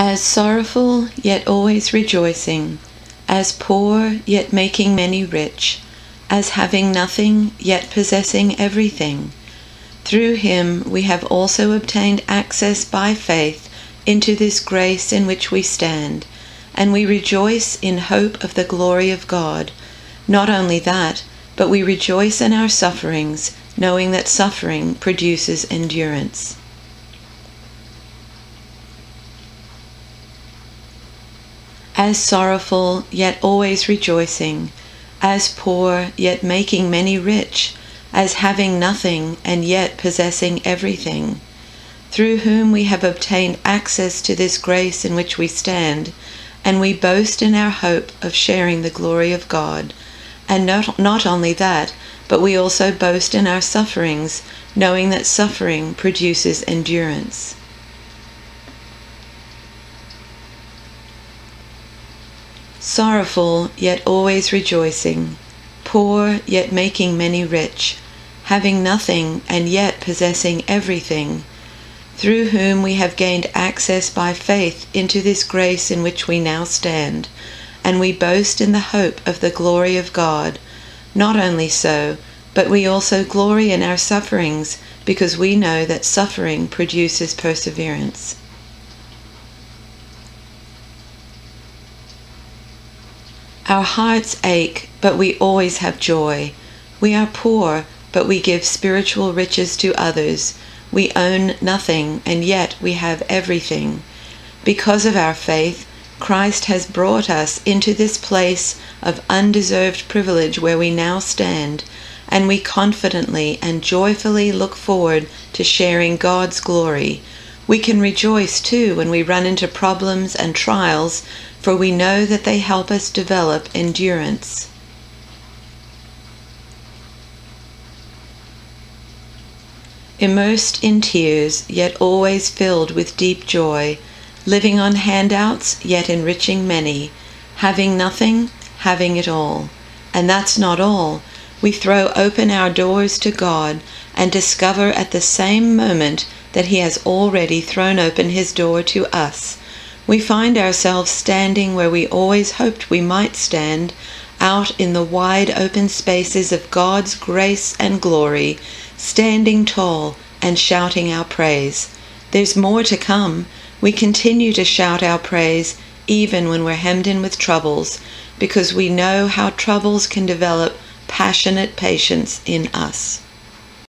As sorrowful, yet always rejoicing, as poor, yet making many rich, as having nothing, yet possessing everything. Through him we have also obtained access by faith into this grace in which we stand, and we rejoice in hope of the glory of God. Not only that, but we rejoice in our sufferings, knowing that suffering produces endurance. As sorrowful, yet always rejoicing, as poor, yet making many rich, as having nothing, and yet possessing everything. Through whom we have obtained access to this grace in which we stand, and we boast in our hope of sharing the glory of God. And not only that, but we also boast in our sufferings, knowing that suffering produces endurance. Sorrowful, yet always rejoicing, poor, yet making many rich, having nothing, and yet possessing everything, through whom we have gained access by faith into this grace in which we now stand, and we boast in the hope of the glory of God. Not only so, but we also glory in our sufferings, because we know that suffering produces perseverance. Our hearts ache, but we always have joy. We are poor, but we give spiritual riches to others. We own nothing, and yet we have everything. Because of our faith, Christ has brought us into this place of undeserved privilege where we now stand, and we confidently and joyfully look forward to sharing God's glory. We can rejoice too when we run into problems and trials, for we know that they help us develop endurance. Immersed in tears, yet always filled with deep joy, living on handouts, yet enriching many, having nothing, having it all. And that's not all. We throw open our doors to God and discover at the same moment that He has already thrown open His door to us. We find ourselves standing where we always hoped we might stand, out in the wide open spaces of God's grace and glory, standing tall and shouting our praise. There's more to come. We continue to shout our praise even when we're hemmed in with troubles, because we know how troubles can develop passionate patience in us.